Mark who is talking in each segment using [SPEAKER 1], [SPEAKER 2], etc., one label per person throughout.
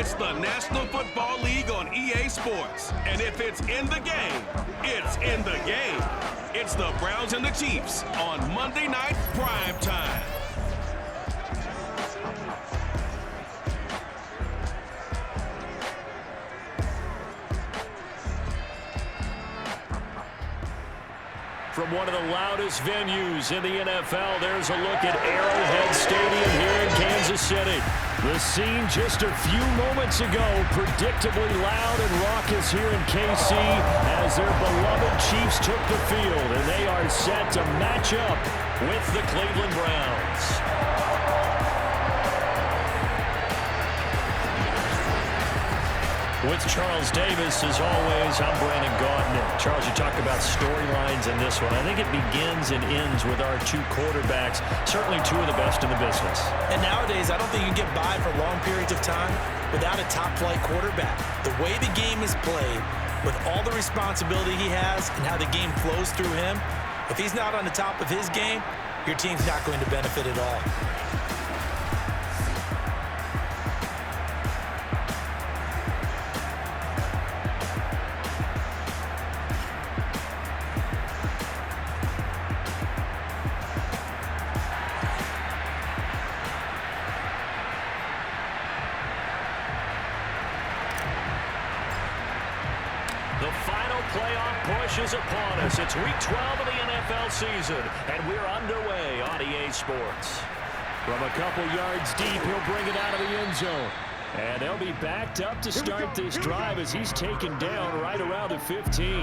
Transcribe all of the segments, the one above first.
[SPEAKER 1] It's the National Football League on EA Sports. And if it's in the game, it's in the game. It's the Browns and the Chiefs on Monday Night Prime Time.
[SPEAKER 2] From one of the loudest venues in the NFL, there's a look at Arrowhead Stadium here in Kansas City. The scene just a few moments ago, predictably loud and raucous here in KC as their beloved Chiefs took the field, and they are set to match up with the Cleveland Browns. With Charles Davis, as always, I'm Brandon Gaudin. Charles, you talk about storylines in this one. I think it begins and ends with our two quarterbacks, certainly two of the best in the business.
[SPEAKER 3] And nowadays, I don't think you can get by for long periods of time without a top-flight quarterback. The way the game is played, with all the responsibility he has and how the game flows through him, if he's not on the top of his game, your team's not going to benefit at all.
[SPEAKER 2] Is upon us. It's week 12 of the NFL season, and we're underway on EA Sports. From a couple yards deep, he'll bring it out of the end zone. And they'll be backed up to start this drive as he's taken down right around the 15.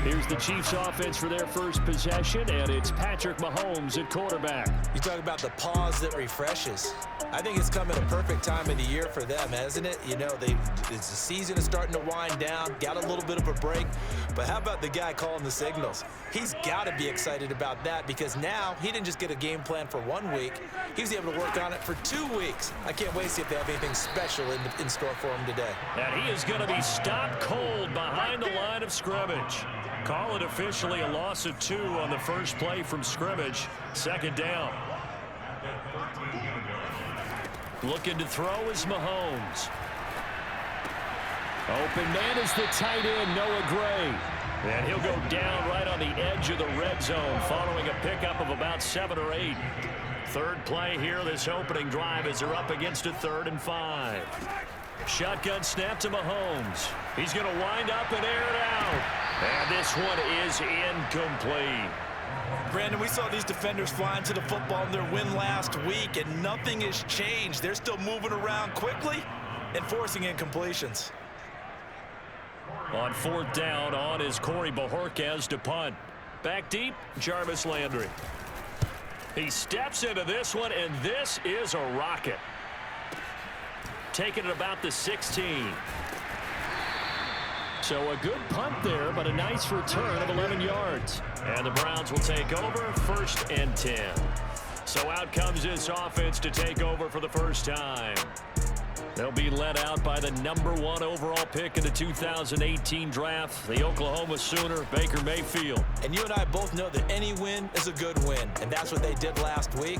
[SPEAKER 2] Here's the Chiefs offense for their first possession, and it's Patrick Mahomes at quarterback.
[SPEAKER 3] You talk about the pause that refreshes. I think it's come at a perfect time of the year for them, hasn't it? You know, the season is starting to wind down, got a little bit of a break. But how about the guy calling the signals? He's got to be excited about that because now he didn't just get a game plan for 1 week. He was able to work on it for 2 weeks. I can't wait to see if they have anything special in store for him today.
[SPEAKER 2] And he is going to be stopped cold behind the line of scrimmage. Call it officially a loss of 2 on the first play from scrimmage. Second down. Looking to throw is Mahomes. Open man is the tight end, Noah Gray. And he'll go down right on the edge of the red zone following a pickup of about 7 or 8. Third play here, this opening drive as they're up against a 3rd and 5. Shotgun snap to Mahomes. He's going to wind up and air it out. And this one is incomplete.
[SPEAKER 3] Brandon, we saw these defenders flying to the football in their win last week, and nothing has changed. They're still moving around quickly and forcing incompletions.
[SPEAKER 2] On 4th down, on is Corey Bojorquez to punt. Back deep, Jarvis Landry. He steps into this one, and this is a rocket. Taking it about the 16. So a good punt there, but a nice return of 11 yards. And the Browns will take over 1st and 10. So out comes this offense to take over for the first time. They'll be led out by the #1 overall pick in the 2018 draft, the Oklahoma Sooner, Baker Mayfield.
[SPEAKER 3] And you and I both know that any win is a good win, and that's what they did last week.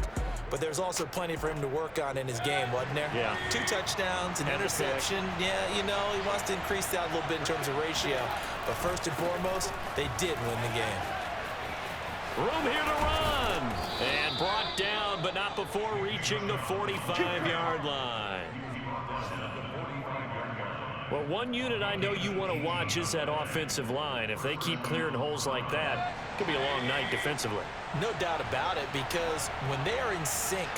[SPEAKER 3] But there's also plenty for him to work on in his game, wasn't there?
[SPEAKER 2] Yeah.
[SPEAKER 3] 2 touchdowns, an interception. Yeah, you know, he wants to increase that a little bit in terms of ratio. But first and foremost, they did win the game.
[SPEAKER 2] Room here to run. And brought down, but not before reaching the 45-yard line. Well, one unit I know you want to watch is that offensive line. If they keep clearing holes like that, it could be a long night defensively.
[SPEAKER 3] No doubt about it, because when they are in sync,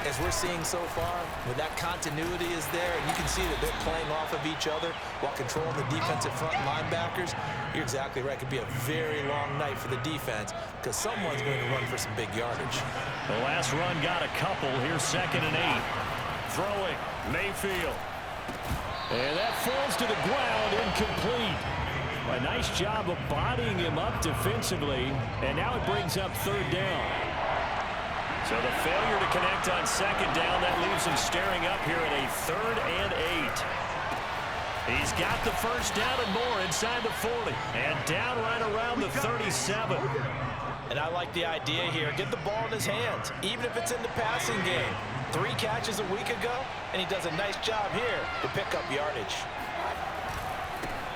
[SPEAKER 3] as we're seeing so far, when that continuity is there, and you can see that they're playing off of each other while controlling the defensive front linebackers, you're exactly right. It could be a very long night for the defense because someone's going to run for some big yardage.
[SPEAKER 2] The last run got a couple. Here's 2nd and 8. Throwing, Mayfield. And that falls to the ground, incomplete. A nice job of bodying him up defensively, and now it brings up 3rd down. So the failure to connect on 2nd down, that leaves him staring up here at a 3rd and 8. He's got the first down and more inside the 40. And down right around the 37.
[SPEAKER 3] And I like the idea here. Get the ball in his hands, even if it's in the passing game. 3 catches a week ago, and he does a nice job here to pick up yardage.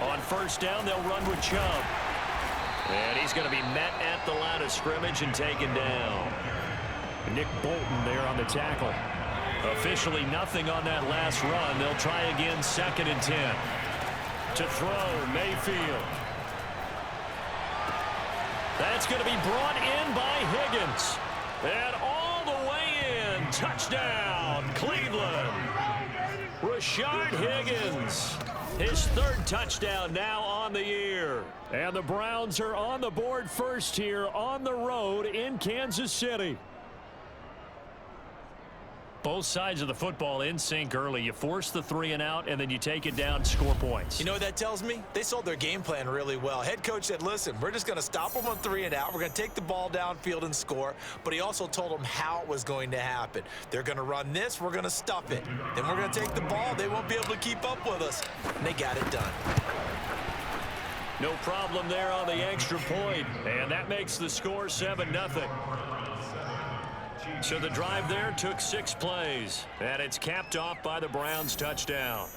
[SPEAKER 2] On first down, they'll run with Chubb. And he's going to be met at the line of scrimmage and taken down. Nick Bolton there on the tackle. Officially nothing on that last run. They'll try again, 2nd and 10. To throw, Mayfield. That's going to be brought in by Higgins. And all the way in. Touchdown, Cleveland. Rashard Higgins. His 3rd touchdown now on the year. And the Browns are on the board first here on the road in Kansas City. Both sides of the football in sync early. You force the 3 and out, and then you take it down, score points.
[SPEAKER 3] You know what that tells me? They sold their game plan really well. Head coach said, listen, we're just going to stop them on 3 and out. We're going to take the ball downfield and score. But he also told them how it was going to happen. They're going to run this. We're going to stuff it. Then we're going to take the ball. They won't be able to keep up with us. And they got it done.
[SPEAKER 2] No problem there on the extra point. And that makes the score 7-0. So the drive there took 6 plays, and it's capped off by the Browns' touchdown.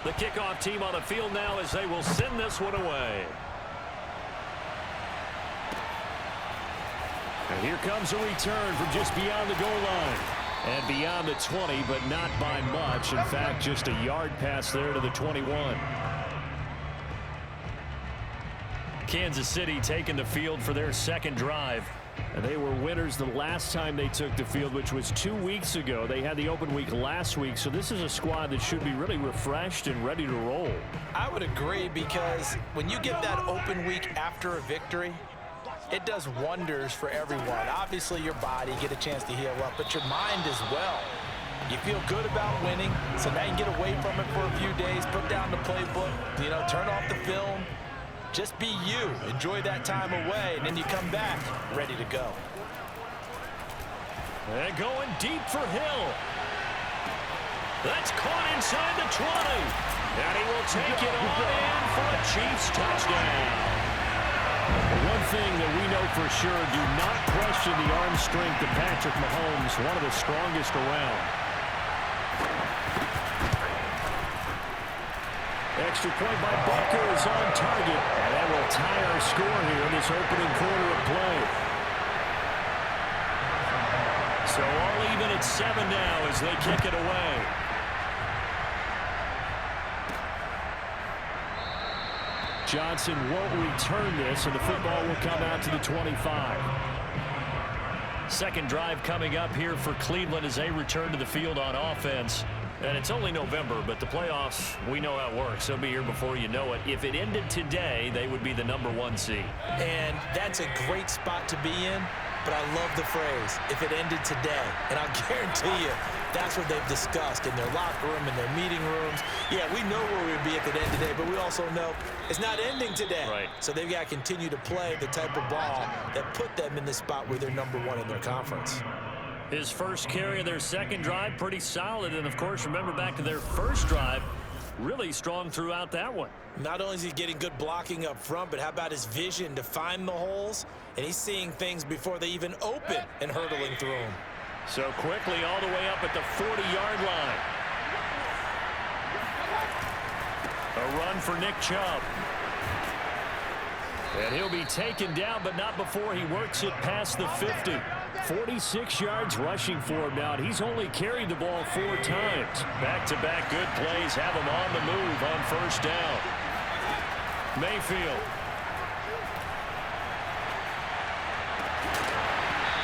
[SPEAKER 2] The kickoff team on the field now as they will send this one away. And here comes a return from just beyond the goal line. And beyond the 20, but not by much. In fact, just a yard pass there to the 21. Kansas City taking the field for their 2nd drive. And they were winners the last time they took the field, which was 2 weeks ago. They had the open week last week, so this is a squad that should be really refreshed and ready to roll.
[SPEAKER 3] I would agree, because when you get that open week after a victory, it does wonders for everyone. Obviously, your body, get a chance to heal up, but your mind as well. You feel good about winning, so now you can get away from it for a few days, put down the playbook, turn off the film. Just be you. Enjoy that time away, and then you come back ready to go.
[SPEAKER 2] And going deep for Hill. That's caught inside the 20. And he will take it on in for a Chiefs touchdown. One thing that we know for sure, do not question the arm strength of Patrick Mahomes, one of the strongest around. Extra point by Bucker is on target, and that will tie our score here in this opening quarter of play. So all even at 7 now as they kick it away. Johnson won't return this, and the football will come out to the 25. 2nd drive coming up here for Cleveland as they return to the field on offense. And it's only November, but the playoffs, we know how it works. They'll be here before you know it. If it ended today, they would be the #1 seed.
[SPEAKER 3] And that's a great spot to be in, but I love the phrase, if it ended today. And I'll guarantee you, that's what they've discussed in their locker room, in their meeting rooms. Yeah, we know where we'd be if it ended today, but we also know it's not ending today.
[SPEAKER 2] Right.
[SPEAKER 3] So they've got to continue to play the type of ball that put them in the spot where they're #1 in their conference.
[SPEAKER 2] His first carry of their 2nd drive, pretty solid. And, of course, remember back to their first drive, really strong throughout that one.
[SPEAKER 3] Not only is he getting good blocking up front, but how about his vision to find the holes? And he's seeing things before they even open and hurdling through them.
[SPEAKER 2] So quickly all the way up at the 40-yard line. A run for Nick Chubb. And he'll be taken down, but not before he works it past the 50. 46 yards rushing for him now. He's only carried the ball 4 times. Back-to-back good plays have him on the move on first down. Mayfield.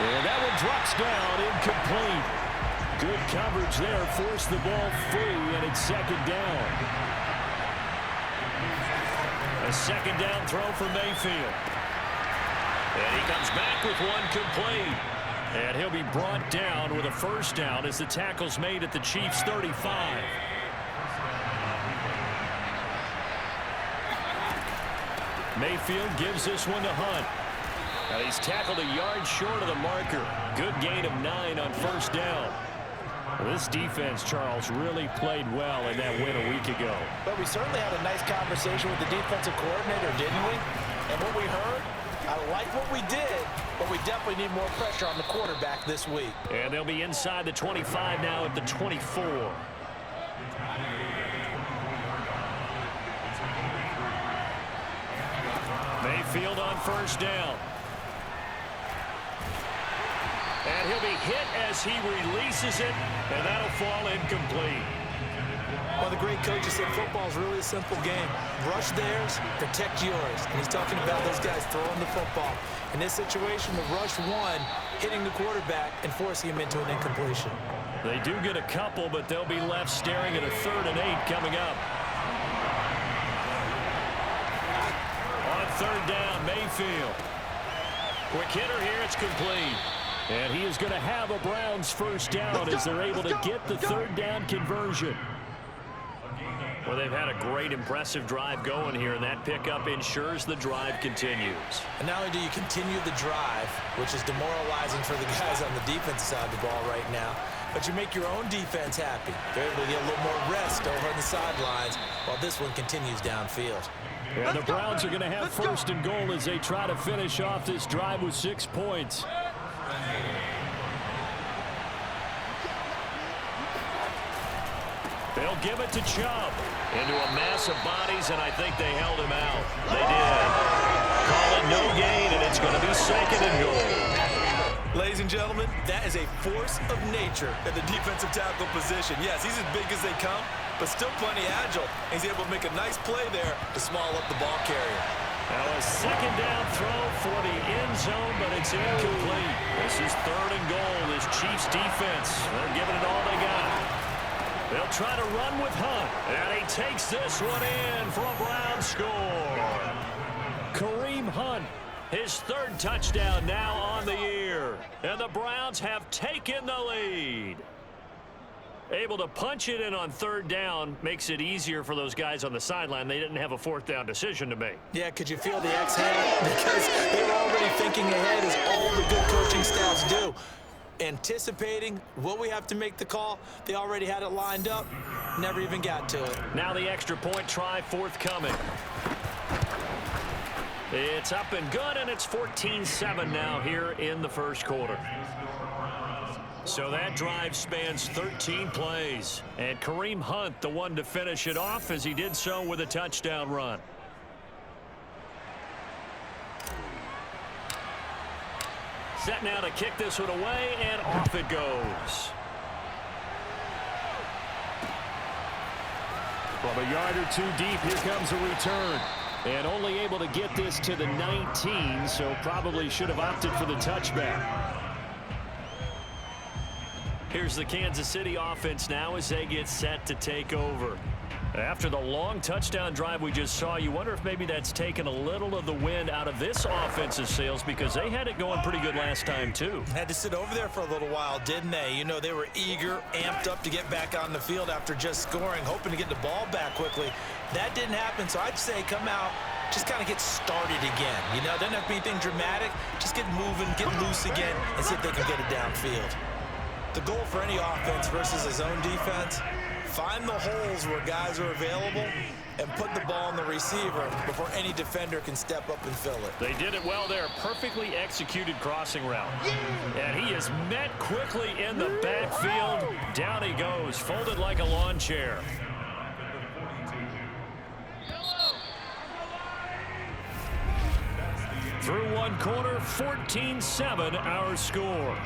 [SPEAKER 2] And that one drops down, incomplete. Good coverage there, forced the ball free, and it's 2nd down. A 2nd down throw for Mayfield. And he comes back with one complete. And he'll be brought down with a first down as the tackle's made at the Chiefs' 35. Mayfield gives this one to Hunt. Now he's tackled a yard short of the marker. Good gain of 9 on first down. This defense, Charles, really played well in that win a week ago.
[SPEAKER 3] But we certainly had a nice conversation with the defensive coordinator, didn't we? And what we heard, I like what we did, but we definitely need more pressure on the quarterback this week.
[SPEAKER 2] And they'll be inside the 25 now at the 24. Mayfield on first down. And he'll be hit as he releases it, and that'll fall incomplete.
[SPEAKER 3] Well, the great coach said football is really a simple game. Rush theirs, protect yours. And he's talking about those guys throwing the football. In this situation, the rush one, hitting the quarterback and forcing him into an incompletion.
[SPEAKER 2] They do get a couple, but they'll be left staring at a 3rd and 8 coming up. On 3rd down, Mayfield. Quick hitter here, it's complete. And he is going to have a Browns first down as they're able to get the 3rd down conversion. Well, they've had a great, impressive drive going here, and that pickup ensures the drive continues.
[SPEAKER 3] And not only do you continue the drive, which is demoralizing for the guys on the defensive side of the ball right now, but you make your own defense happy. They're able to get a little more rest over on the sidelines while this one continues downfield.
[SPEAKER 2] And the Browns are going to have 1st and goal as they try to finish off this drive with 6 points. They'll give it to Chubb. Into a mass of bodies, and I think they held him out. They did. Call it no gain, and it's going to be 2nd and goal.
[SPEAKER 3] Ladies and gentlemen, that is a force of nature in the defensive tackle position. Yes, he's as big as they come, but still plenty agile. He's able to make a nice play there to small up the ball carrier.
[SPEAKER 2] Now a 2nd down throw for the end zone, but it's incomplete. This is 3rd and goal. This Chiefs defense, they're giving it all they got. They'll try to run with Hunt, and he takes this one in for a Browns score. Kareem Hunt, his 3rd touchdown now on the year, and the Browns have taken the lead. Able to punch it in on 3rd down makes it easier for those guys on the sideline. They didn't have a 4th down decision to make.
[SPEAKER 3] Yeah, could you feel the exhale? Because they were already thinking ahead, as all the good coaching staffs do. Anticipating, will we have to make the call? They already had it lined up, never even got to it.
[SPEAKER 2] Now the extra point try forthcoming. It's up and good, and it's 14-7 now here in the 1st quarter. So that drive spans 13 plays, and Kareem Hunt the one to finish it off as he did so with a touchdown run. Set now to kick this one away, and off it goes. From a yard or 2 deep, here comes a return. And only able to get this to the 19, so probably should have opted for the touchback. Here's the Kansas City offense now as they get set to take over. After the long touchdown drive we just saw, you wonder if maybe that's taken a little of the wind out of this offensive sails, because they had it going pretty good last time too.
[SPEAKER 3] Had to sit over there for a little while, didn't they? You know, they were eager, amped up to get back on the field after just scoring, hoping to get the ball back quickly. That didn't happen, so I'd say come out, just kind of get started again. You know, doesn't have to be anything dramatic. Just get moving, get loose again, and see if they can get it downfield. The goal for any offense versus his own defense, find the holes where guys are available and put the ball on the receiver before any defender can step up and fill it.
[SPEAKER 2] They did it well there. Perfectly executed crossing route. And he is met quickly in the backfield. Down he goes, folded like a lawn chair. Through 1 quarter, 14-7 our score.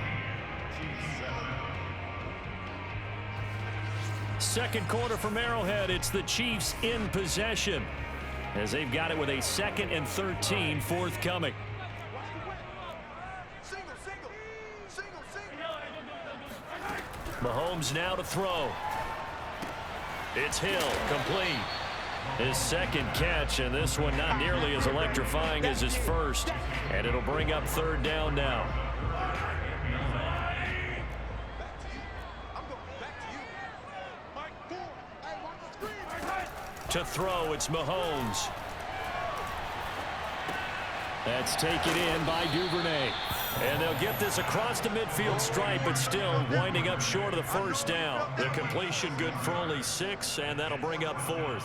[SPEAKER 2] 2nd quarter from Arrowhead, it's the Chiefs in possession as they've got it with a 2nd and 13 forthcoming. Mahomes now to throw. It's Hill, complete. His 2nd catch, and this one not nearly as electrifying as his 1st. And it'll bring up 3rd down now. To throw, it's Mahomes. That's taken in by Duvernay. And they'll get this across the midfield stripe, but still winding up short of the first down. The completion good for only 6, and that'll bring up 4th.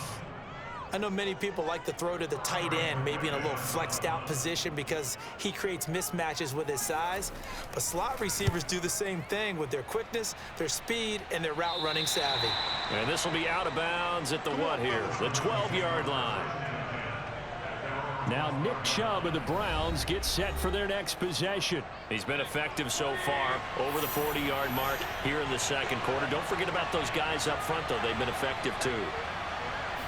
[SPEAKER 3] I know many people like to throw to the tight end, maybe in a little flexed out position because he creates mismatches with his size. But slot receivers do the same thing with their quickness, their speed, and their route running savvy.
[SPEAKER 2] And this will be out of bounds at the what here? The 12-yard line. Now Nick Chubb of the Browns gets set for their next possession. He's been effective so far over the 40-yard mark here in the second quarter. Don't forget about those guys up front, though. They've been effective, too.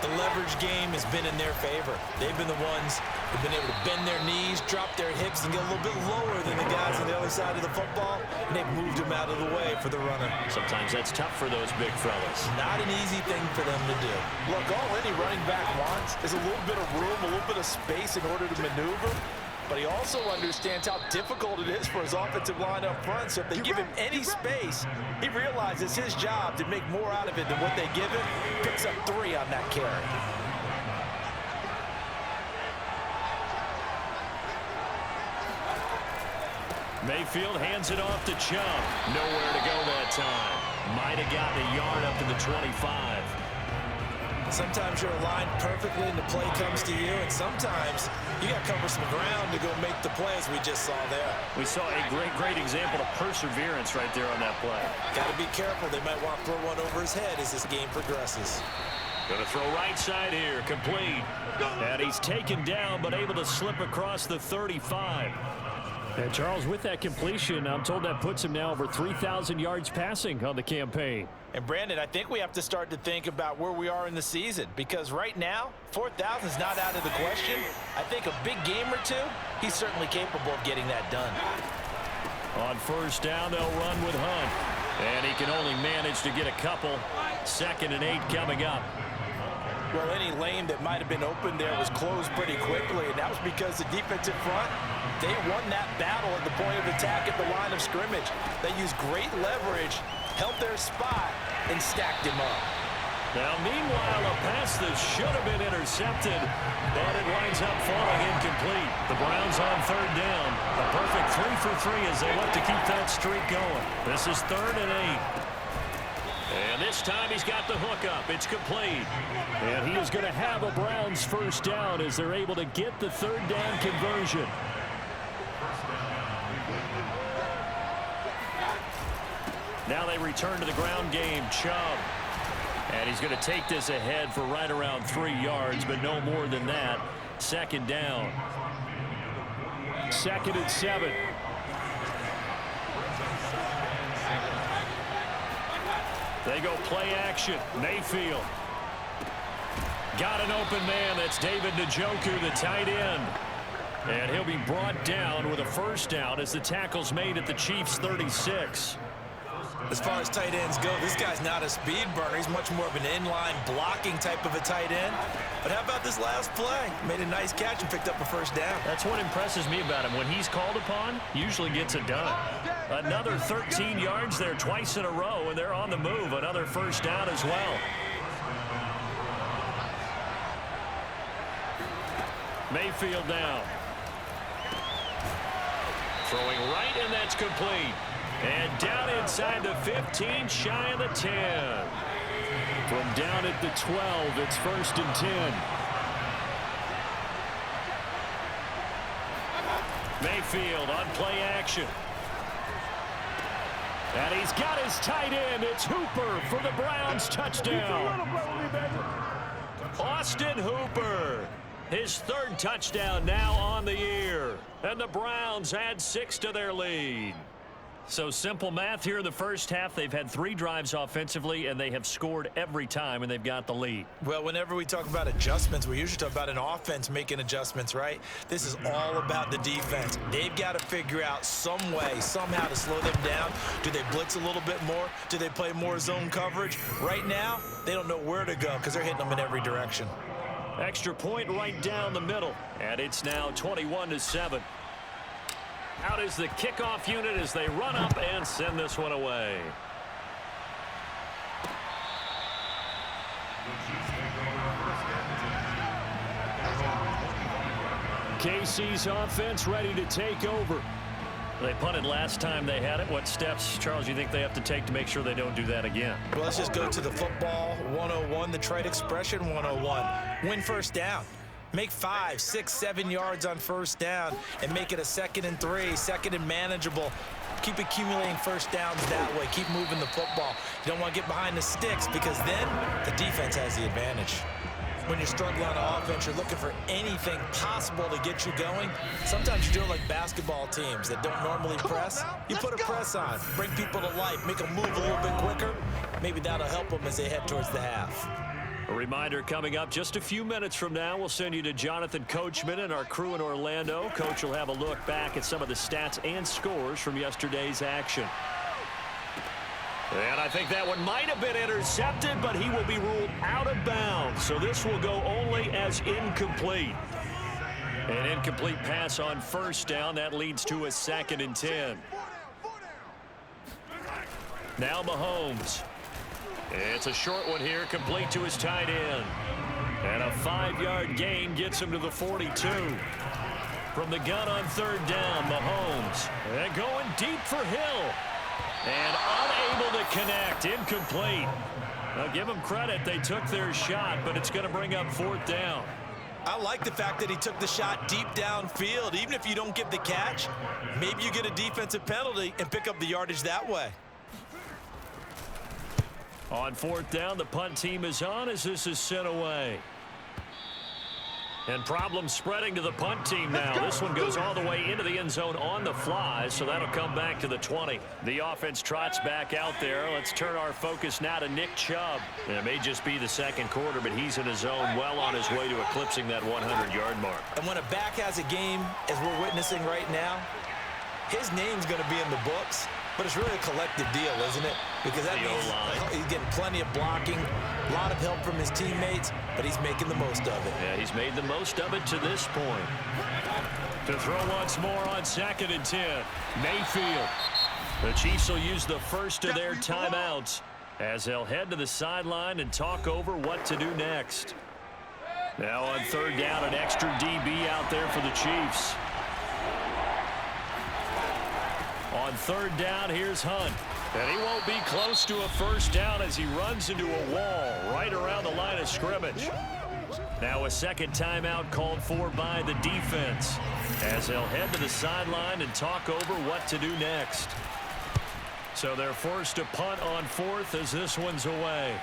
[SPEAKER 3] The leverage game has been in their favor. They've been the ones who've been able to bend their knees, drop their hips, and get a little bit lower than the guys on the other side of the football, and they've moved them out of the way for the runner.
[SPEAKER 2] Sometimes that's tough for those big fellas.
[SPEAKER 3] Not an easy thing for them to do.
[SPEAKER 4] Look, all any running back wants is a little bit of room, a little bit of space in order to maneuver. But he also understands how difficult it is for his offensive line up front. So if they give him any space, he realizes his job to make more out of it than what they give him. Picks up 3 on that carry.
[SPEAKER 2] Mayfield hands it off to Chubb. Nowhere to go that time. Might have gotten a yard up to the 25.
[SPEAKER 3] Sometimes you're aligned perfectly and the play comes to you, and sometimes you got to cover some ground to go make the play, as we just saw there.
[SPEAKER 2] We saw a great example of perseverance right there on that play.
[SPEAKER 3] Got to be careful. They might want to throw one over his head as this game progresses.
[SPEAKER 2] Going to throw right side here, complete. And he's taken down, but able to slip across the 35. And Charles, with that completion, I'm told that puts him now over 3,000 yards passing on the campaign.
[SPEAKER 3] And Brandon, I think we have to start to think about where we are in the season, because right now, 4,000 is not out of the question. I think a big game or two, he's certainly capable of getting that done.
[SPEAKER 2] On first down, they'll run with Hunt. And he can only manage to get a couple. 2nd and 8 coming up.
[SPEAKER 3] Well, any lane that might have been open there was closed pretty quickly, and that was because the defensive front, they won that battle at the point of attack at the line of scrimmage. They used great leverage, held their spot, and stacked him up.
[SPEAKER 2] Now, meanwhile, a pass that should have been intercepted, but it winds up falling incomplete. The Browns on 3rd down. A perfect 3 for 3 as they look to keep that streak going. This is 3rd and 8. And this time he's got the hook up. It's complete. And he is going to have a Browns first down as they're able to get the 3rd down conversion. Now they return to the ground game. Chubb. And he's going to take this ahead for right around 3 yards, but no more than that. 2nd down. 2nd and 7. They go play action. Mayfield. Got an open man. That's David Njoku, the tight end. And he'll be brought down with a first down as the tackle's made at the Chiefs' 36.
[SPEAKER 3] As far as tight ends go, this guy's not a speed burner. He's much more of an inline blocking type of a tight end. But how about this last play? Made a nice catch and picked up a first down.
[SPEAKER 2] That's what impresses me about him. When he's called upon, usually gets it done. Another 13 yards there twice in a row, and they're on the move. Another first down as well. Mayfield down. Throwing right, and that's complete. And down inside the 15, shy of the 10. From down at the 12, it's 1st and 10. Mayfield on play action. And he's got his tight end. It's Hooper for the Browns touchdown. Austin Hooper. His 3rd touchdown now on the year. And the Browns add 6 to their lead. So simple math here in the first half. They've had 3 drives offensively, and they have scored every time, and they've got the lead.
[SPEAKER 3] Well, whenever we talk about adjustments, we usually talk about an offense making adjustments, right? This is all about the defense. They've got to figure out some way, somehow to slow them down. Do they blitz a little bit more? Do they play more zone coverage? Right now, they don't know where to go because they're hitting them in every direction.
[SPEAKER 2] Extra point right down the middle, and it's now 21-7. Out is the kickoff unit as they run up and send this one away. KC's offense ready to take over. They punted last time they had it. What steps, Charles, you think they have to take to make sure they don't do that again?
[SPEAKER 3] Well, let's just go to the football 101, the trade expression 101. Win first down. Make 5, 6, 7 yards on first down and make it a 2nd and 3, 2nd and manageable. Keep accumulating first downs that way. Keep moving the football. You don't want to get behind the sticks because then the defense has the advantage. When you're struggling on offense, you're looking for anything possible to get you going. Sometimes you do it like basketball teams that don't normally press. You put a press on, bring people to life, make them move a little bit quicker. Maybe that'll help them as they head towards the half.
[SPEAKER 2] A reminder coming up just a few minutes from now. We'll send you to Jonathan Coachman and our crew in Orlando. Coach will have a look back at some of the stats and scores from yesterday's action. And I think that one might have been intercepted, but he will be ruled out of bounds. So this will go only as incomplete. An incomplete pass on first down. That leads to a 2nd and 10. Now Mahomes. It's a short one here, complete to his tight end. And a 5-yard gain gets him to the 42. From the gun on 3rd down, Mahomes. And going deep for Hill. And unable to connect, incomplete. Now give them credit, they took their shot, but it's going to bring up 4th down.
[SPEAKER 3] I like the fact that he took the shot deep downfield. Even if you don't get the catch, maybe you get a defensive penalty and pick up the yardage that way.
[SPEAKER 2] On 4th down, the punt team is on as this is sent away. And problems spreading to the punt team now. This one goes all the way into the end zone on the fly, so that'll come back to the 20. The offense trots back out there. Let's turn our focus now to Nick Chubb. It may just be the 2nd quarter, but he's in his zone, well on his way to eclipsing that 100-yard mark.
[SPEAKER 3] And when a back has a game, as we're witnessing right now, his name's going to be in the books. But it's really a collective deal, isn't it? Because that means he's getting plenty of blocking, a lot of help from his teammates, but he's making the most of it.
[SPEAKER 2] Yeah, he's made the most of it to this point. To throw once more on 2nd and 10. Mayfield. The Chiefs will use the first of their timeouts as they'll head to the sideline and talk over what to do next. Now on 3rd down, an extra DB out there for the Chiefs. On 3rd down, here's Hunt. And he won't be close to a first down as he runs into a wall right around the line of scrimmage. Now a 2nd timeout called for by the defense as they'll head to the sideline and talk over what to do next. So they're forced to punt on 4th as this one's away.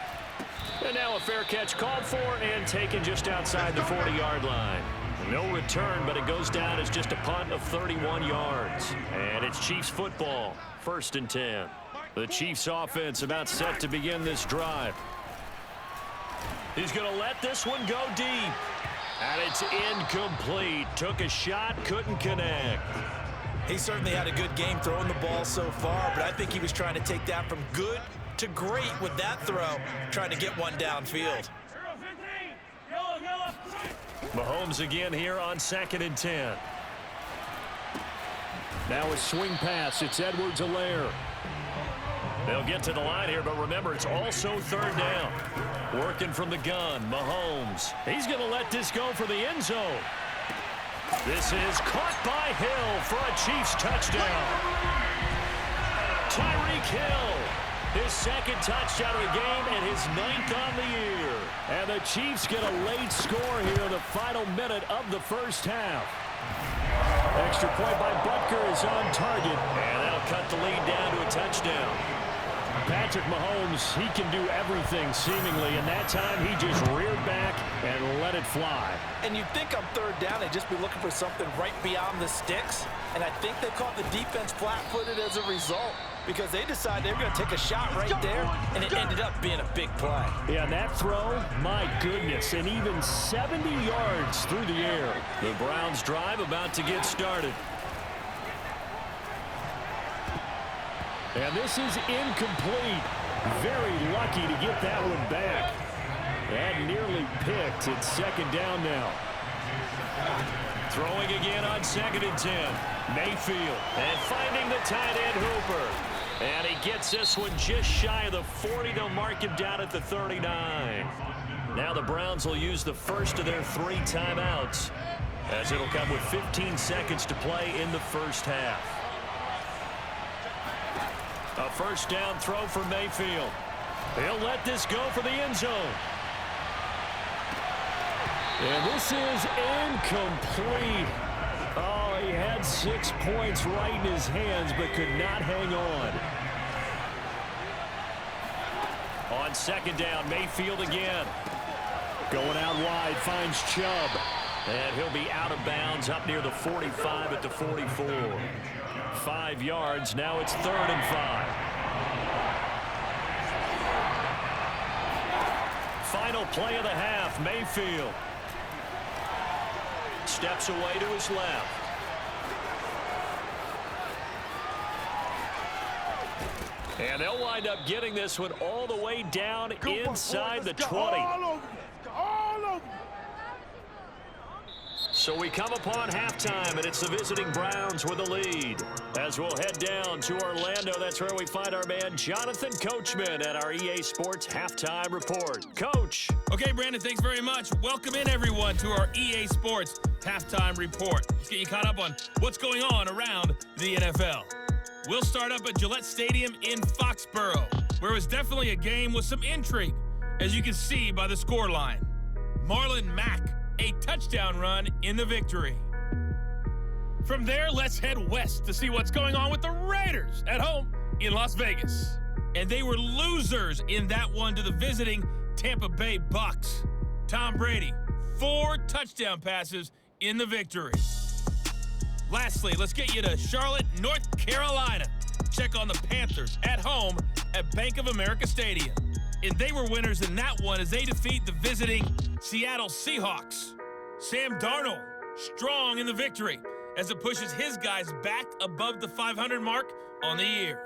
[SPEAKER 2] And now a fair catch called for and taken just outside the 40-yard line. No return, but it goes down as just a punt of 31 yards. And it's Chiefs football, 1st and 10. The Chiefs offense about set to begin this drive. He's going to let this one go deep. And it's incomplete. Took a shot, couldn't connect.
[SPEAKER 3] He certainly had a good game throwing the ball so far, but I think he was trying to take that from good to great with that throw, trying to get one downfield.
[SPEAKER 2] Mahomes again here on 2nd and 10. Now a swing pass. It's Edwards-Helaire. They'll get to the line here, but remember, it's also 3rd down. Working from the gun, Mahomes. He's going to let this go for the end zone. This is caught by Hill for a Chiefs touchdown. Tyreek Hill. His 2nd touchdown of the game and his 9th on the year. And the Chiefs get a late score here in the final minute of the first half. Extra point by Butker is on target. And that'll cut the lead down to a touchdown. Patrick Mahomes, he can do everything seemingly, and that time he just reared back and let it fly.
[SPEAKER 3] And you'd think on 3rd down they'd just be looking for something right beyond the sticks, and I think they caught the defense flat-footed as a result because they decided they were going to take a shot right there, and it ended up being a big play.
[SPEAKER 2] Yeah, that throw, my goodness, and even 70 yards through the air. The Browns drive about to get started. And this is incomplete. Very lucky to get that one back. And nearly picked. It's 2nd down now. Throwing again on 2nd and 10. Mayfield. And finding the tight end Hooper. And he gets this one just shy of the 40. They'll mark him down at the 39. Now the Browns will use the first of their 3 timeouts as it'll come with 15 seconds to play in the first half. A first down throw for Mayfield. He'll let this go for the end zone. And this is incomplete. Oh, he had 6 points right in his hands, but could not hang on. On second down, Mayfield again. Going out wide, finds Chubb. And he'll be out of bounds up near the 45 at the 44. 5 yards, now it's 3rd and 5. Final play of the half, Mayfield. Steps away to his left. And they'll wind up getting this one all the way down inside the 20. So we come upon halftime, and it's the visiting Browns with a lead. As we'll head down to Orlando, that's where we find our man Jonathan Coachman at our EA Sports Halftime Report. Coach.
[SPEAKER 5] Okay, Brandon, thanks very much. Welcome in, everyone, to our EA Sports Halftime Report. Let's get you caught up on what's going on around the NFL. We'll start up at Gillette Stadium in Foxborough, where it was definitely a game with some intrigue, as you can see by the scoreline. Marlon Mack, a touchdown run in the victory. From there, let's head west to see what's going on with the Raiders at home in Las Vegas. And they were losers in that one to the visiting Tampa Bay Bucks. Tom Brady, 4 touchdown passes in the victory. Lastly, let's get you to Charlotte, North Carolina. Check on the Panthers at home at Bank of America Stadium. And they were winners in that one as they defeat the visiting Seattle Seahawks. Sam Darnold, strong in the victory as it pushes his guys back above the 500 mark on the year.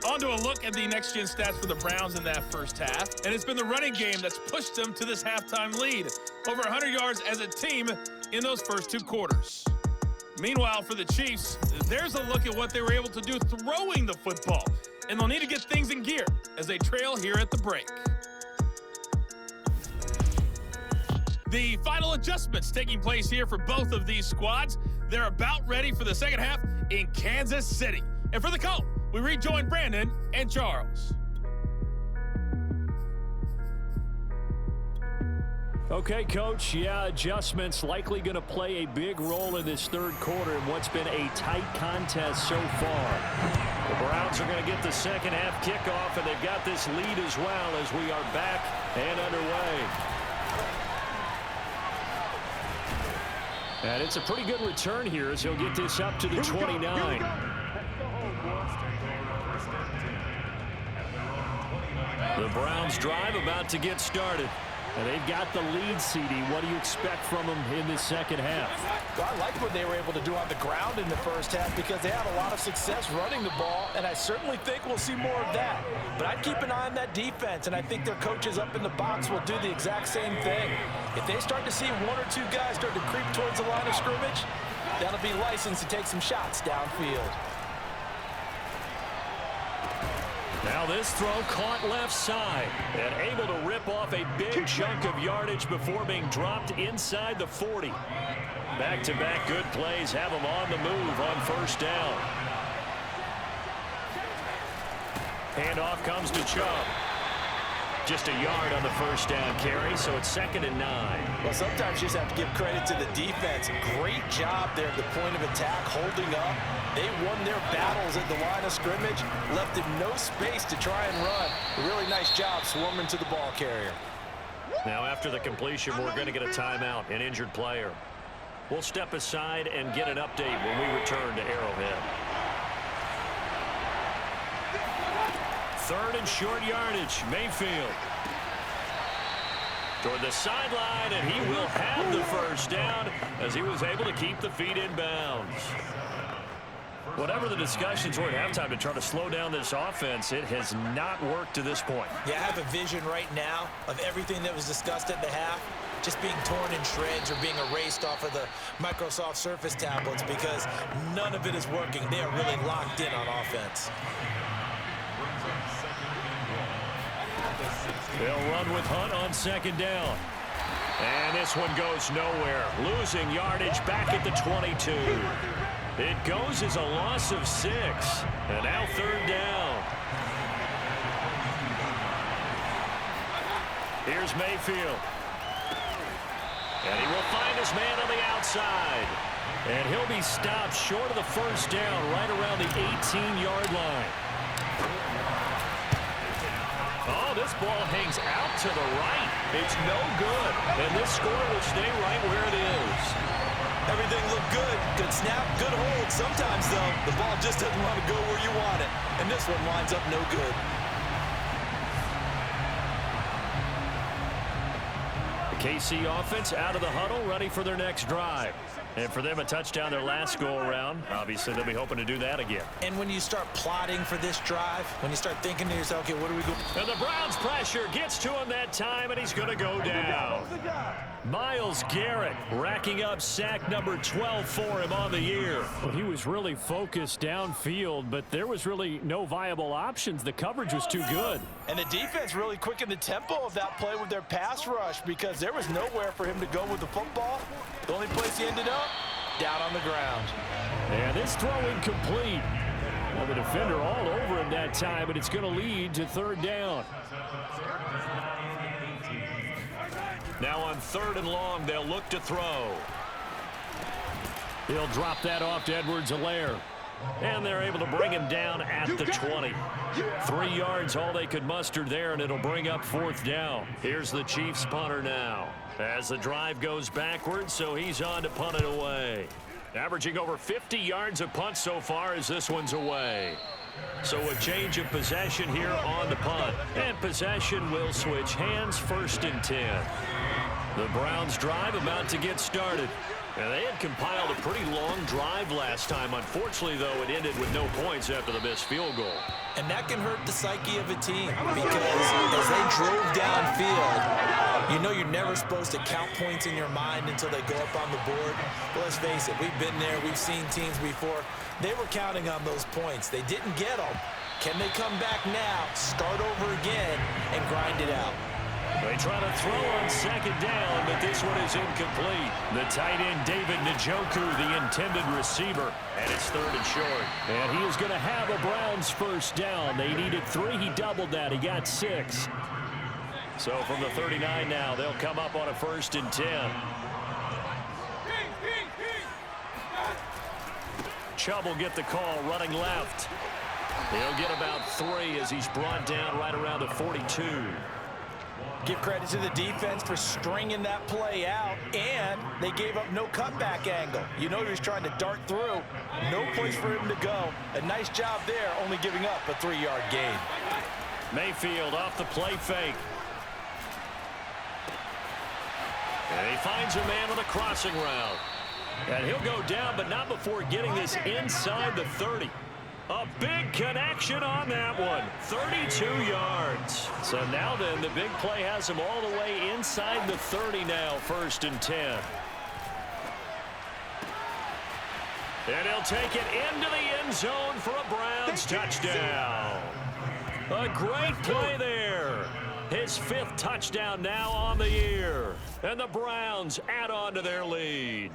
[SPEAKER 5] On to a look at the next-gen stats for the Browns in that first half, and it's been the running game that's pushed them to this halftime lead. Over 100 yards as a team in those first 2 quarters. Meanwhile, for the Chiefs, there's a look at what they were able to do throwing the football, and they'll need to get things in gear as they trail here at the break. The final adjustments taking place here for both of these squads. They're about ready for the second half in Kansas City. And for the call, we rejoin Brandon and Charles.
[SPEAKER 2] Okay, Coach. Yeah, adjustments likely going to play a big role in this third quarter in what's been a tight contest so far. The Browns are going to get the second half kickoff, and they've got this lead as well as we are back and underway. And it's a pretty good return here as he'll get this up to the 29. The Browns drive about to get started. And they've got the lead, CD. What do you expect from them in the second half?
[SPEAKER 4] Well, I like what they were able to do on the ground in the first half because they had a lot of success running the ball, and I certainly think we'll see more of that. But I'd keep an eye on that defense, and I think their coaches up in the box will do the exact same thing. If they start to see 1 or 2 guys start to creep towards the line of scrimmage, that'll be licensed to take some shots downfield.
[SPEAKER 2] Now this throw caught left side and able to rip off a big chunk of yardage before being dropped inside the 40. Back-to-back good plays have him on the move on first down. Handoff comes to Chubb. Just a yard on the first down carry, so it's 2nd and 9.
[SPEAKER 4] Well, sometimes you just have to give credit to the defense. Great job there at the point of attack, holding up. They won their battles at the line of scrimmage, left him no space to try and run. A really nice job swarming to the ball carrier.
[SPEAKER 2] Now after the completion, we're going to get a timeout, an injured player. We'll step aside and get an update when we return to Arrowhead. 3rd and short yardage, Mayfield. Toward the sideline, and he will have the first down as he was able to keep the feet in bounds. Whatever the discussions were at halftime to try to slow down this offense, it has not worked to this point.
[SPEAKER 3] Yeah, I have a vision right now of everything that was discussed at the half just being torn in shreds or being erased off of the Microsoft Surface tablets because none of it is working. They are really locked in on offense.
[SPEAKER 2] They'll run with Hunt on second down. And this one goes nowhere. Losing yardage back at the 22. It goes as a loss of 6. And now third down. Here's Mayfield. And he will find his man on the outside. And he'll be stopped short of the first down right around the 18-yard line. Oh, this ball hangs out to the right. It's no good. And this score will stay right where it is.
[SPEAKER 3] Everything looked good. Good snap, good hold. Sometimes, though, the ball just doesn't want to go where you want it. And this one lines up no good.
[SPEAKER 2] KC offense out of the huddle, ready for their next drive. And for them, a touchdown their last go-around. Obviously, they'll be hoping to do that again.
[SPEAKER 3] And when you start plotting for this drive, when you start thinking to yourself, okay, what do we go?
[SPEAKER 2] And the Browns pressure gets to him that time, and he's going to go down. Myles Garrett racking up sack number 12 for him on the year.
[SPEAKER 6] Well, he was really focused downfield, but there was really no viable options. The coverage was too good.
[SPEAKER 4] And the defense really quickened the tempo of that play with their pass rush because there was nowhere for him to go with the football. The only place he ended up, down on the ground.
[SPEAKER 2] And this throw incomplete. Well, the defender all over him that time, but it's going to lead to third down. Now on third and long, they'll look to throw. He'll drop that off to Edwards-Helaire. And they're able to bring him down at the 20. 3 yards, all they could muster there, and it'll bring up fourth down. Here's the Chiefs punter now. As the drive goes backwards, so he's on to punt it away. Averaging over 50 yards a punt so far as this one's away. So a change of possession here on the punt. And possession will switch hands, first and 10. The Browns drive about to get started. And they had compiled a pretty long drive last time. Unfortunately, though, it ended with no points after the missed field goal.
[SPEAKER 3] And that can hurt the psyche of a team because as they drove downfield, you know you're never supposed to count points in your mind until they go up on the board. But let's face it, we've been there. We've seen teams before. They were counting on those points. They didn't get them. Can they come back now, start over again, and grind it out?
[SPEAKER 2] They try to throw on second down, but this one is incomplete. The tight end, David Njoku, the intended receiver, and it's third and short. And he is going to have a Browns first down. They needed 3. He doubled that. He got 6. So from the 39 now, they'll come up on a first and 10. Chubb will get the call running left. He'll get about 3 as he's brought down right around the 42.
[SPEAKER 3] Give credit to the defense for stringing that play out, and they gave up no cutback angle. You know he was trying to dart through. No place for him to go. A nice job there, only giving up a 3-yard gain.
[SPEAKER 2] Mayfield off the play fake. And he finds a man on a crossing route. And he'll go down, but not before getting this inside the 30. A big connection on that one. 32 yards. So now then, the big play has him all the way inside the 30 now, first and 10. And he'll take it into the end zone for a Browns touchdown. A great play there. His 5th touchdown now on the year. And the Browns add on to their lead.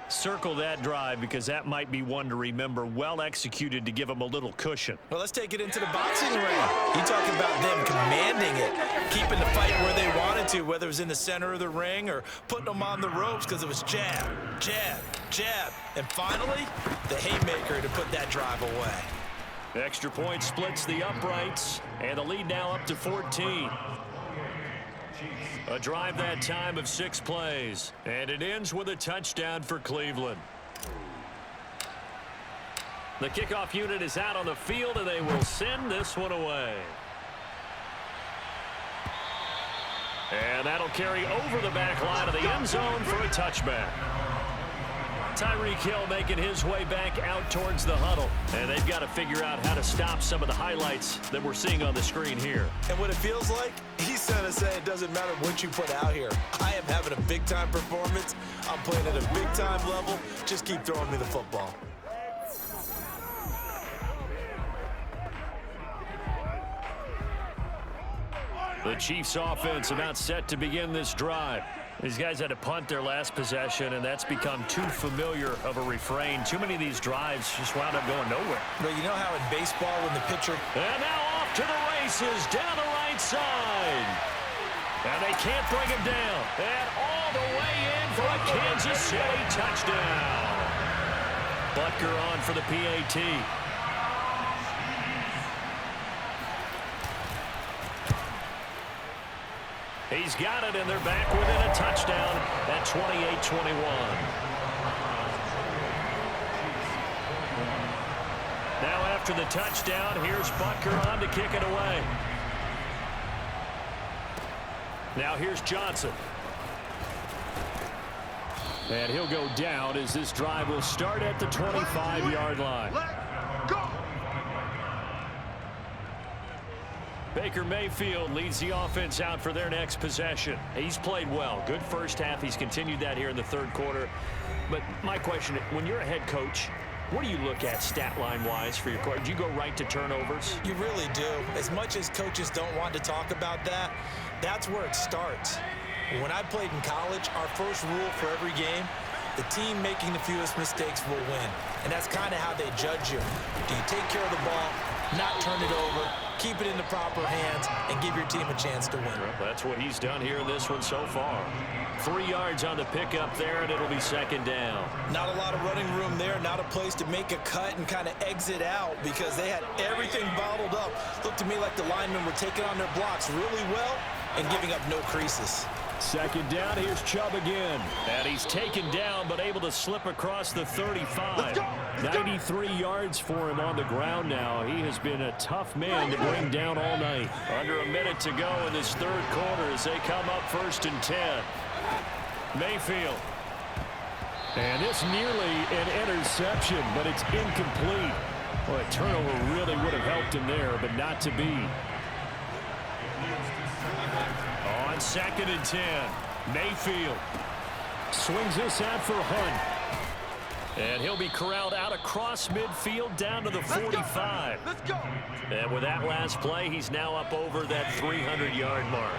[SPEAKER 2] Circle that drive because that might be one to remember. Well executed to give them a little cushion.
[SPEAKER 3] Well, let's take it into the boxing ring. You talk about them commanding it, keeping the fight where they wanted to, whether it was in the center of the ring or putting them on the ropes because it was jab, jab, jab. And finally, the haymaker to put that drive away.
[SPEAKER 2] Extra point splits the uprights, and the lead now up to 14. A drive that time of 6 plays, and it ends with a touchdown for Cleveland. The kickoff unit is out on the field, and they will send this one away. And that'll carry over the back line of the end zone for a touchback. Tyreek Hill making his way back out towards the huddle. And they've got to figure out how to stop some of the highlights that we're seeing on the screen here.
[SPEAKER 3] And what it feels like, he's going to say it doesn't matter what you put out here. I am having a big-time performance. I'm playing at a big-time level. Just keep throwing me the football.
[SPEAKER 2] The Chiefs offense about set to begin this drive. These guys had to punt their last possession, and that's become too familiar of a refrain. Too many of these drives just wound up going nowhere.
[SPEAKER 3] But you know how in baseball when the pitcher...
[SPEAKER 2] And now off to the races down the right side. And they can't bring him down. And all the way in for a Kansas City touchdown. Butker on for the PAT. He's got it, and they're back within a touchdown at 28-21. Now after the touchdown, here's Butker on to kick it away. Now here's Johnson. And he'll go down as this drive will start at the 25-yard line. Baker Mayfield leads the offense out for their next possession. He's played well. Good first half. He's continued that here in the third quarter. But my question, when you're a head coach, what do you look at stat line-wise for your coach? Do you go right to turnovers?
[SPEAKER 3] You really do. As much as coaches don't want to talk about that, that's where it starts. When I played in college, our first rule for every game, the team making the fewest mistakes will win. And that's kind of how they judge you. Do you take care of the ball, not turn it over, keep it in the proper hands, and give your team a chance to win?
[SPEAKER 2] Well, that's what he's done here in this one so far. 3 yards on the pickup there, and it'll be second down.
[SPEAKER 3] Not a lot of running room there, not a place to make a cut and kind of exit out because they had everything bottled up. Looked to me like the linemen were taking on their blocks really well and giving up no creases.
[SPEAKER 6] Second down, here's Chubb again.
[SPEAKER 2] And he's taken down, but able to slip across the 35.
[SPEAKER 6] 93 yards for him on the ground now. He has been a tough man to bring down all night.
[SPEAKER 2] Under a minute to go in this third quarter as they come up 1st and 10. Mayfield.
[SPEAKER 6] And it's nearly an interception, but it's incomplete. Well, a turnover really would have helped him there, but not to be.
[SPEAKER 2] On 2nd and 10, Mayfield
[SPEAKER 6] swings this out for Hunt.
[SPEAKER 2] And he'll be corralled out across midfield down to the 45.
[SPEAKER 4] Let's go.
[SPEAKER 2] And with that last play, he's now up over that 300-yard mark.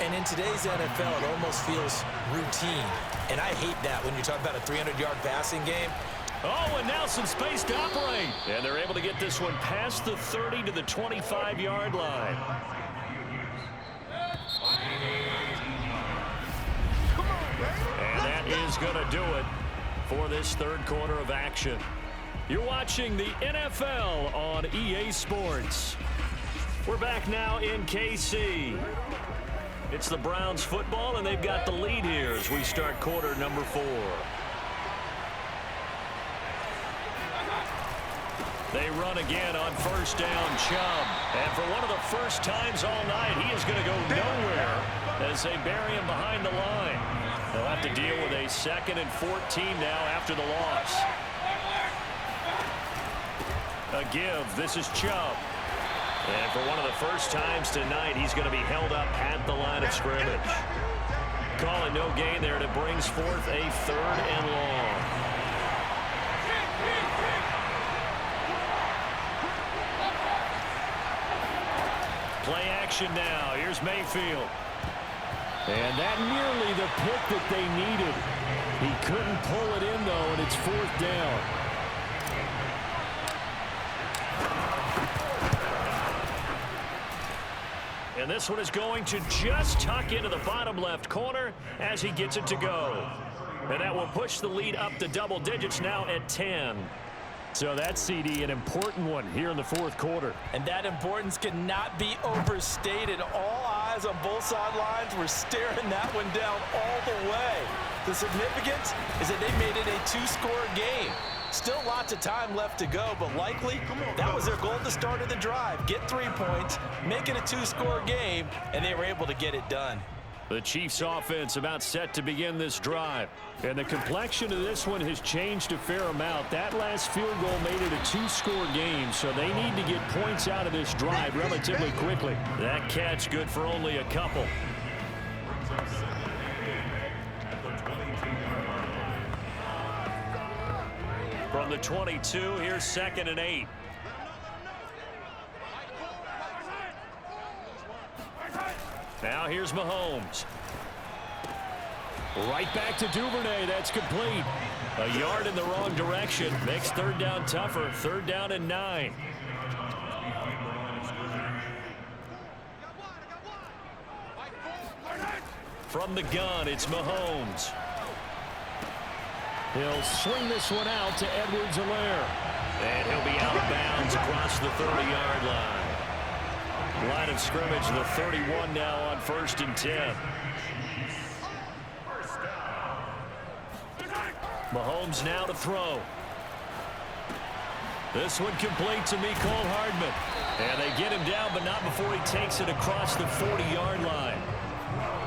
[SPEAKER 3] And in today's NFL, it almost feels routine. And I hate that when you talk about a 300-yard passing game.
[SPEAKER 2] Oh, and now some space to operate. And they're able to get this one past the 30 to the 25-yard line. And that is going to do it for this third quarter of action. You're watching the NFL on EA Sports. We're back now in KC. It's the Browns football, and they've got the lead here as we start quarter number 4. They run again on first down, Chubb. And for one of the first times all night, he is going to go nowhere as they bury him behind the line. They'll have to deal with a 2nd and 14 now after the loss. A give. This is Chubb. And for one of the first times tonight, he's going to be held up at the line of scrimmage. Calling no gain there, and it brings forth a 3rd and long. Play action now. Here's Mayfield.
[SPEAKER 6] And that nearly the pick that they needed. He couldn't pull it in, though, and it's 4th down.
[SPEAKER 2] And this one is going to just tuck into the bottom left corner as he gets it to go. And that will push the lead up to double digits now at 10.
[SPEAKER 6] So that's, CD, an important one here in the 4th quarter.
[SPEAKER 3] And that importance cannot be overstated. All eyes on both sidelines were staring that one down all the way. The significance is that they made it a 2-score game. Still lots of time left to go, but likely that was their goal at the start of the drive. Get 3 points, make it a 2-score game, and they were able to get it done.
[SPEAKER 2] The Chiefs offense about set to begin this drive.
[SPEAKER 6] And the complexion of this one has changed a fair amount. That last field goal made it a 2-score game, so they need to get points out of this drive relatively quickly.
[SPEAKER 2] That catch good for only a couple. From the 22, here's 2nd and 8. Now here's Mahomes. Right back to Duvernay. That's complete. A yard in the wrong direction. Makes third down tougher. Third down and 9. From the gun, it's Mahomes. He'll swing this one out to Edwards-Helaire. And he'll be out of bounds across the 30-yard line. Line of scrimmage, the 31 now on 1st and 10. Mahomes now to throw. This one complete to Mecole Hardman. And they get him down, but not before he takes it across the 40-yard line.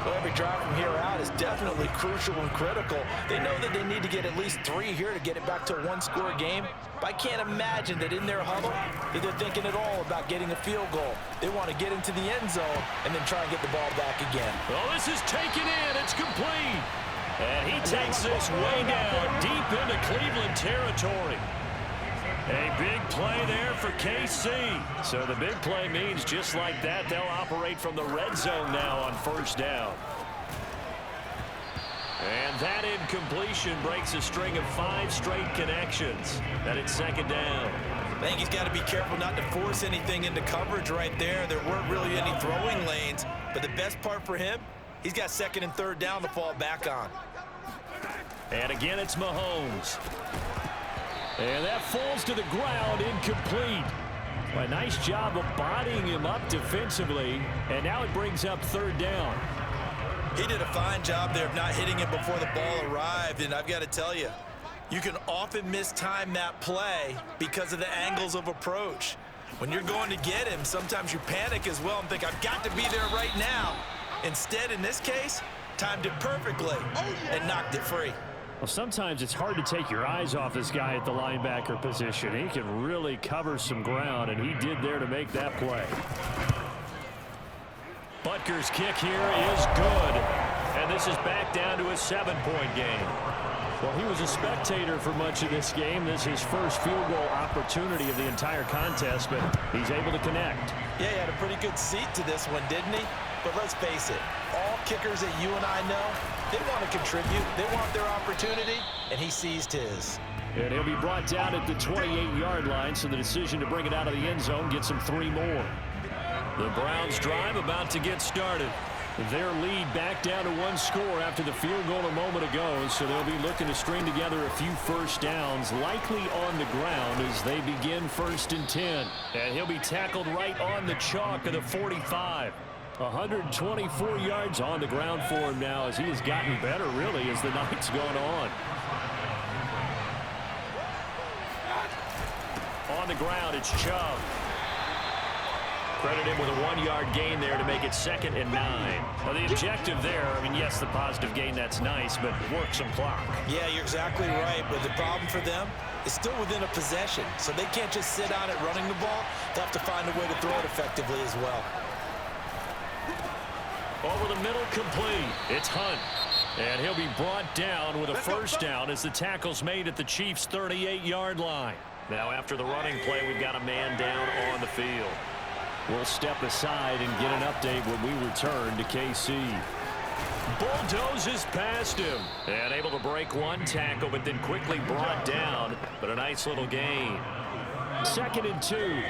[SPEAKER 3] Well, every drive from here out is definitely crucial and critical. They know that they need to get at least 3 here to get it back to a one-score game. But I can't imagine that in their huddle that they're thinking at all about getting a field goal. They want to get into the end zone and then try and get the ball back again.
[SPEAKER 2] Well, this is taken in. It's complete. And he takes this way down deep into Cleveland territory. A big play there for KC. So the big play means just like that, they'll operate from the red zone now on 1st down. And that incompletion breaks a string of 5 straight connections. And it's 2nd down.
[SPEAKER 3] I think he's got to be careful not to force anything into coverage right there. There weren't really any throwing lanes. But the best part for him, he's got 2nd and 3rd down to fall back on.
[SPEAKER 2] And again, it's Mahomes. And that falls to the ground, incomplete. A nice job of bodying him up defensively. And now it brings up 3rd down.
[SPEAKER 3] He did a fine job there of not hitting him before the ball arrived. And I've got to tell you, you can often mistime that play because of the angles of approach. When you're going to get him, sometimes you panic as well and think, I've got to be there right now. Instead, in this case, timed it perfectly and knocked it free.
[SPEAKER 6] Well, sometimes it's hard to take your eyes off this guy at the linebacker position. He can really cover some ground, and he did there to make that play.
[SPEAKER 2] Butker's kick here is good. And this is back down to a 7-point game.
[SPEAKER 6] Well, he was a spectator for much of this game. This is his first field goal opportunity of the entire contest, but he's able to connect.
[SPEAKER 3] Yeah, he had a pretty good seat to this one, didn't he? But let's face it, all kickers that you and I know, they want to contribute. They want their opportunity, and he seized his.
[SPEAKER 6] And he'll be brought down at the 28-yard line, so the decision to bring it out of the end zone gets him 3 more.
[SPEAKER 2] The Browns drive about to get started.
[SPEAKER 6] Their lead back down to 1 score after the field goal a moment ago, so they'll be looking to string together a few 1st downs, likely on the ground as they begin 1st and 10.
[SPEAKER 2] And he'll be tackled right on the chalk of the 45.
[SPEAKER 6] 124 yards on the ground for him now as he has gotten better, really, as the night's gone on.
[SPEAKER 2] On the ground, it's Chubb. Credit him with a 1-yard gain there to make it 2nd and 9. Now, the objective there, I mean, yes, the positive gain, that's nice, but work some clock.
[SPEAKER 3] Yeah, you're exactly right, but the problem for them is still within a possession, so they can't just sit on it running the ball. They'll have to find a way to throw it effectively as well.
[SPEAKER 2] Over the middle, complete. It's Hunt.
[SPEAKER 6] And he'll be brought down with a 1st down as the tackle's made at the Chiefs' 38-yard line.
[SPEAKER 2] Now, after the running play, we've got a man down on the field.
[SPEAKER 6] We'll step aside and get an update when we return to KC.
[SPEAKER 2] Bulldozes past him. And able to break 1 tackle, but then quickly brought down. But a nice little gain.
[SPEAKER 6] 2nd and 2.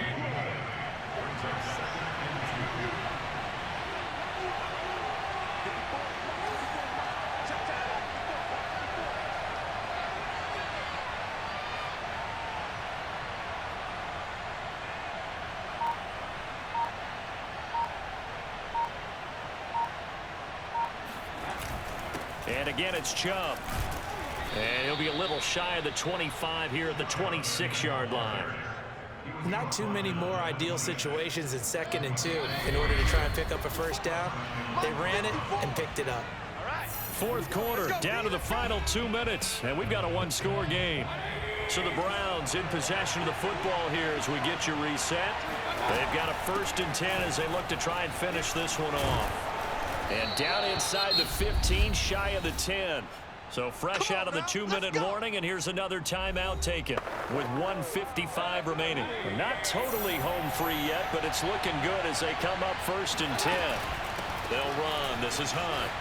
[SPEAKER 2] And again, it's Chubb. And he'll be a little shy of the 25 here at the 26-yard line.
[SPEAKER 3] Not too many more ideal situations in 2nd and 2 in order to try and pick up a 1st down. They ran it and picked it up.
[SPEAKER 6] 4th quarter, down to the final 2 minutes, and we've got a 1-score game.
[SPEAKER 2] So the Browns in possession of the football here as we get you reset. They've got a 1st and 10 as they look to try and finish this one off. And down inside the 15, shy of the 10. So fresh out of the 2-minute warning, and here's another timeout taken with 1:55 remaining.
[SPEAKER 6] Not totally home free yet, but it's looking good as they come up 1st and 10. They'll run. This is Hunt.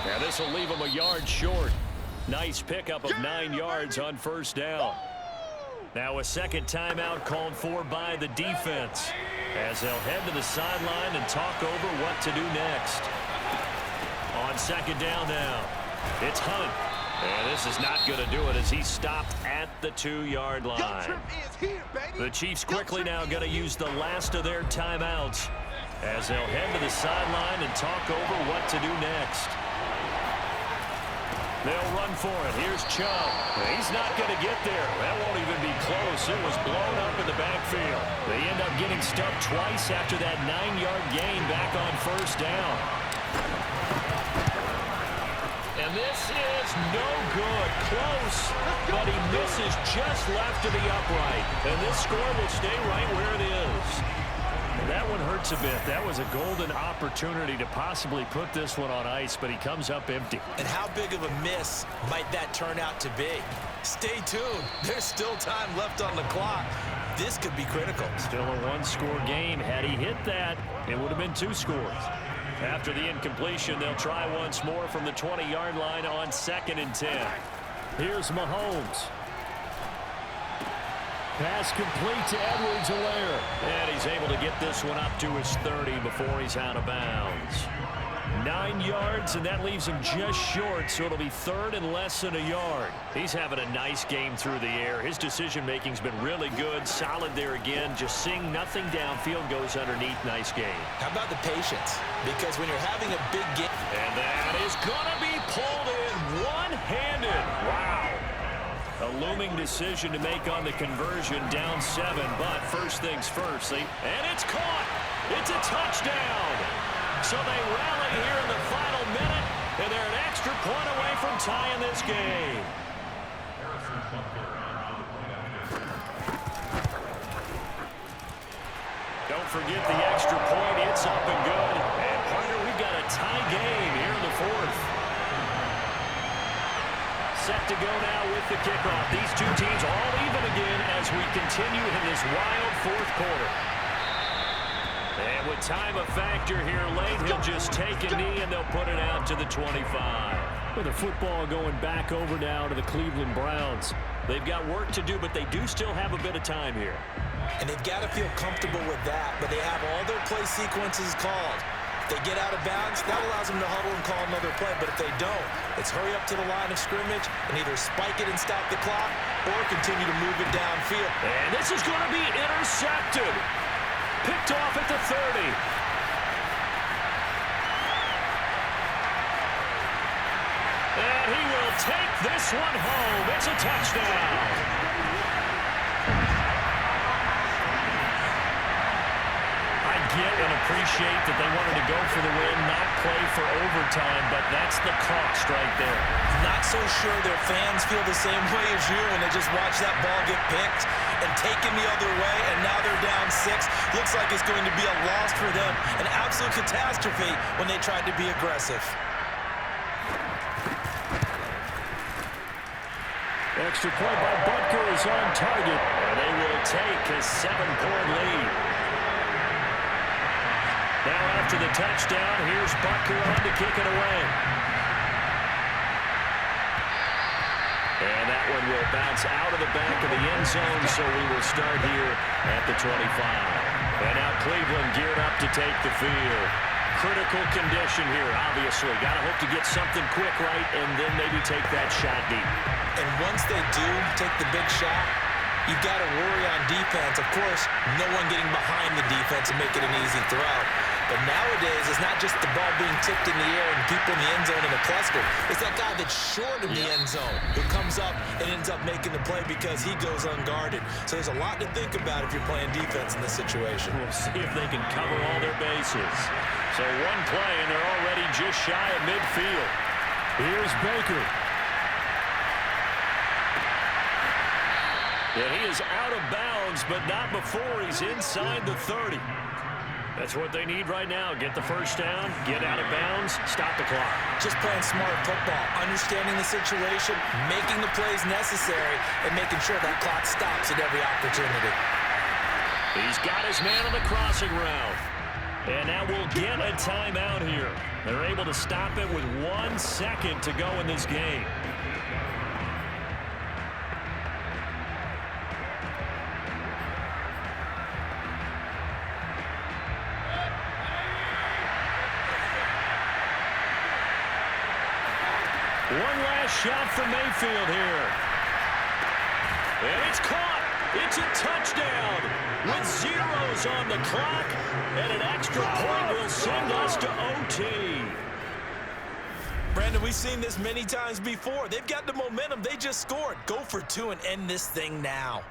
[SPEAKER 6] Now this will leave them a yard short. Nice pickup of 9 yards on first down. Now a second timeout called for by the defense as they'll head to the sideline and talk over what to do next. On second down now, it's Hunt. And this is not going to do it as he's stopped at the 2-yard line. The Chiefs quickly now going to use the last of their timeouts as they'll head to the sideline and talk over what to do next. They'll run for it. Here's Chubb. He's not going to get there. That won't even be close. It was blown up in the backfield. They end up getting stuffed twice after that 9-yard gain back on first down. And this is no good. Close, but he misses just left of the upright. And this score will stay right where it is. And that one hurts a bit. That was a golden opportunity to possibly put this one on ice, but he comes up empty.
[SPEAKER 3] And how big of a miss might that turn out to be? Stay tuned. There's still time left on the clock. This could be critical.
[SPEAKER 6] Still a 1-score game. Had he hit that, it would have been 2 scores. After the incompletion, they'll try once more from the 20-yard line on 2nd and 10. Here's Mahomes. Pass complete to Edwards-Helaire. And he's able to get this one up to his 30 before he's out of bounds. 9 yards, and that leaves him just short, so it'll be 3rd and less than a yard. He's having a nice game through the air. His decision-making's been really good, solid there again. Just seeing nothing downfield goes underneath. Nice game.
[SPEAKER 3] How about the patience? Because when you're having a big game...
[SPEAKER 6] And that is going to be pulled in one-handed. Wow. A looming decision to make on the conversion, down 7, but first things first. And it's caught. It's a touchdown. So they rally here in the final minute, and they're an extra point away from tying this game. Don't forget the extra point. It's up and good. And partner, we've got a tie game here in the 4th. Set to go now with the kickoff. These two teams all even again as we continue in this wild 4th quarter. And with time a factor here late, he'll just take a knee and they'll put it out to the 25. With the football going back over now to the Cleveland Browns. They've got work to do, but they do still have a bit of time here.
[SPEAKER 3] And they've got to feel comfortable with that, but they have all their play sequences called. If they get out of bounds, that allows them to huddle and call another play. But if they don't, it's hurry up to the line of scrimmage and either spike it and stop the clock or continue to move it downfield.
[SPEAKER 6] And this is going to be intercepted. Picked off at the 30. And he will take this one home. It's a touchdown. Get and appreciate that they wanted to go for the win, not play for overtime, but that's the cost right there.
[SPEAKER 3] Not so sure their fans feel the same way as you when they just watch that ball get picked and taken the other way, and now they're down 6. Looks like it's going to be a loss for them, an absolute catastrophe when they tried to be aggressive.
[SPEAKER 6] Extra point by Butker is on target, and they will take a 7-point lead. Now after the touchdown, here's Butker on to kick it away. And that one will bounce out of the back of the end zone, so we will start here at the 25. And now Cleveland geared up to take the field. Critical condition here, obviously. Got to hope to get something quick right and then maybe take that shot deep.
[SPEAKER 3] And once they do take the big shot, you've got to worry on defense. Of course, no one getting behind the defense and make it an easy throw. But nowadays, it's not just the ball being tipped in the air and people in the end zone in a cluster. It's that guy that's short of the end zone who comes up and ends up making the play because he goes unguarded. So there's a lot to think about if you're playing defense in this situation.
[SPEAKER 6] We'll see if they can cover all their bases. So one play, and they're already just shy of midfield. Here's Baker. And he is out of bounds, but not before he's inside the 30. That's what they need right now. Get the first down, get out of bounds, stop the clock.
[SPEAKER 3] Just playing smart football, understanding the situation, making the plays necessary, and making sure that clock stops at every opportunity.
[SPEAKER 6] He's got his man on the crossing route. And now we'll get a timeout here. They're able to stop it with 1 second to go in this game. One last shot from Mayfield here. And it's caught. It's a touchdown with zeros on the clock. And an extra point will send us to OT.
[SPEAKER 3] Brandon, we've seen this many times before. They've got the momentum. They just scored. Go for 2 and end this thing now.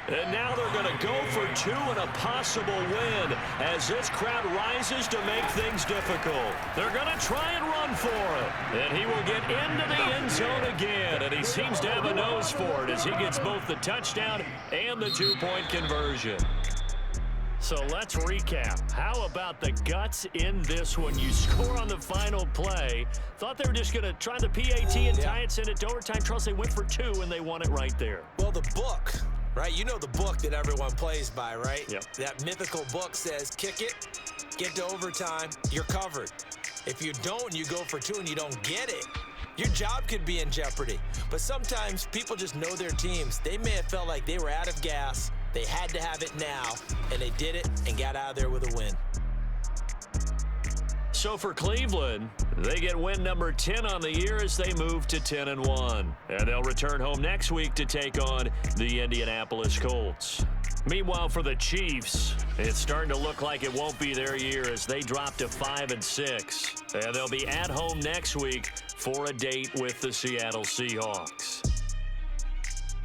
[SPEAKER 6] And now they're going to go for 2 and a possible win as this crowd rises to make things difficult. They're going to try and run for it. And he will get into the end zone again. And he seems to have a nose for it as he gets both the touchdown and the 2-point conversion. So let's recap. How about the guts in this one? You score on the final play. Thought they were just going to try the PAT and tie it, send it to overtime. Trust they went for 2, and they won it right there.
[SPEAKER 3] Well, the book, right? You know the book that everyone plays by, right?
[SPEAKER 6] Yep.
[SPEAKER 3] That mythical book says, kick it, get to overtime, you're covered. If you don't, you go for 2 and you don't get it, your job could be in jeopardy. But sometimes people just know their teams. They may have felt like they were out of gas. They had to have it now, and they did it and got out of there with a win.
[SPEAKER 6] So for Cleveland, they get win number 10 on the year as they move to 10-1. And they'll return home next week to take on the Indianapolis Colts. Meanwhile, for the Chiefs, it's starting to look like it won't be their year as they drop to 5-6. And they'll be at home next week for a date with the Seattle Seahawks.